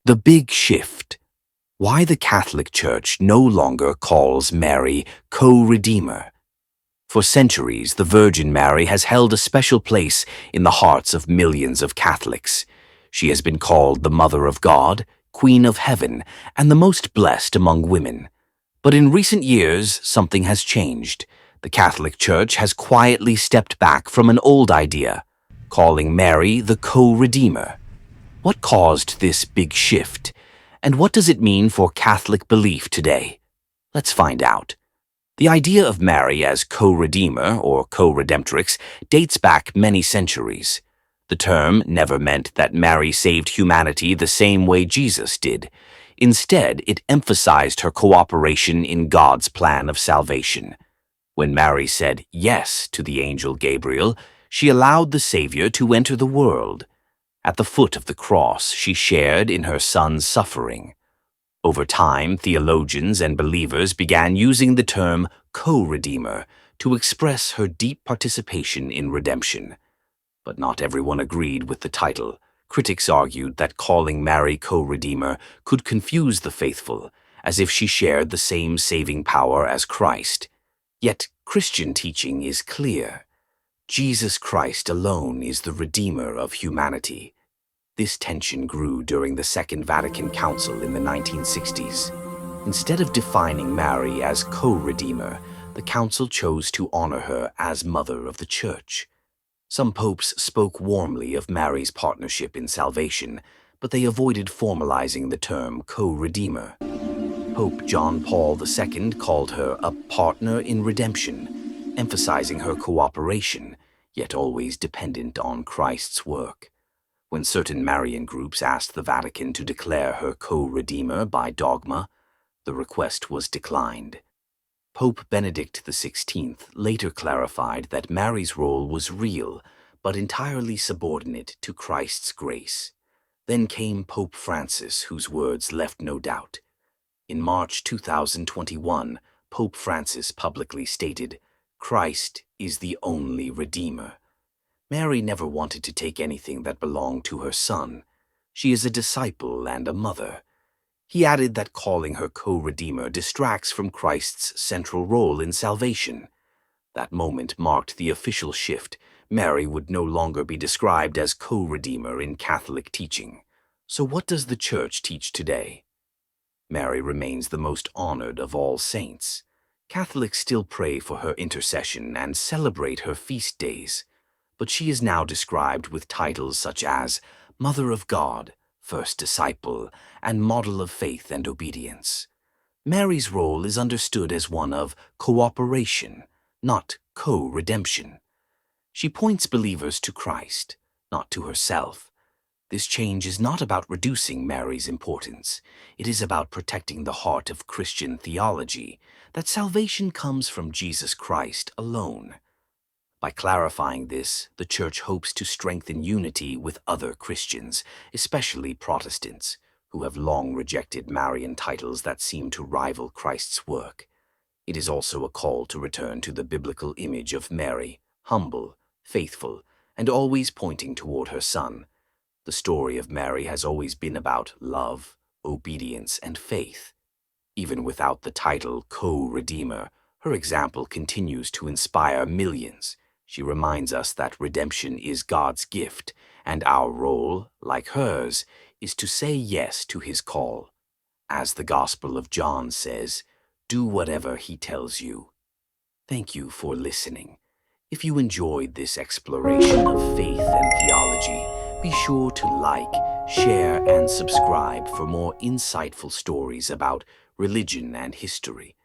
The Big Shift. Why the Catholic Church no longer calls Mary co-redeemer. For centuries, the Virgin Mary has held a special place in the hearts of millions of Catholics. She has been called the Mother of God, Queen of Heaven, and the most blessed among women. But in recent years, something has changed. The Catholic Church has quietly stepped back from an old idea, calling Mary the co-redeemer. What caused this big shift? And what does it mean for Catholic belief today? Let's find out. The idea of Mary as co-redeemer or co-redemptrix dates back many centuries. The term never meant that Mary saved humanity the same way Jesus did. Instead, it emphasized her cooperation in God's plan of salvation. When Mary said yes to the angel Gabriel, she allowed the Savior to enter the world. At the foot of the cross, she shared in her Son's suffering. Over time, theologians and believers began using the term co-redeemer to express her deep participation in redemption. But not everyone agreed with the title. Critics argued that calling Mary co-redeemer could confuse the faithful, as if she shared the same saving power as Christ. Yet Christian teaching is clear. Jesus Christ alone is the Redeemer of humanity. This tension grew during the Second Vatican Council in the 1960s. Instead of defining Mary as co-redeemer, the Council chose to honor her as Mother of the Church. Some popes spoke warmly of Mary's partnership in salvation, but they avoided formalizing the term co-redeemer. Pope John Paul II called her a partner in redemption, emphasizing her cooperation, yet always dependent on Christ's work. When certain Marian groups asked the Vatican to declare her co-redeemer by dogma, the request was declined. Pope Benedict XVI later clarified that Mary's role was real, but entirely subordinate to Christ's grace. Then came Pope Francis, whose words left no doubt. In March 2021, Pope Francis publicly stated, "Christ is the only Redeemer." Mary never wanted to take anything that belonged to her Son. She is a disciple and a mother. He added that calling her co-redeemer distracts from Christ's central role in salvation. That moment marked the official shift. Mary would no longer be described as co-redeemer in Catholic teaching. So what does the Church teach today? Mary remains the most honored of all saints. Catholics still pray for her intercession and celebrate her feast days. But she is now described with titles such as Mother of God, First Disciple, and Model of Faith and Obedience. Mary's role is understood as one of cooperation, not co-redemption. She points believers to Christ, not to herself. This change is not about reducing Mary's importance. It is about protecting the heart of Christian theology, that salvation comes from Jesus Christ alone. By clarifying this, the Church hopes to strengthen unity with other Christians, especially Protestants, who have long rejected Marian titles that seem to rival Christ's work. It is also a call to return to the biblical image of Mary, humble, faithful, and always pointing toward her Son. The story of Mary has always been about love, obedience, and faith. Even without the title co-redeemer, her example continues to inspire millions. She reminds us that redemption is God's gift, and our role, like hers, is to say yes to his call. As the Gospel of John says, do whatever he tells you. Thank you for listening. If you enjoyed this exploration of faith and theology, be sure to like, share, and subscribe for more insightful stories about religion and history.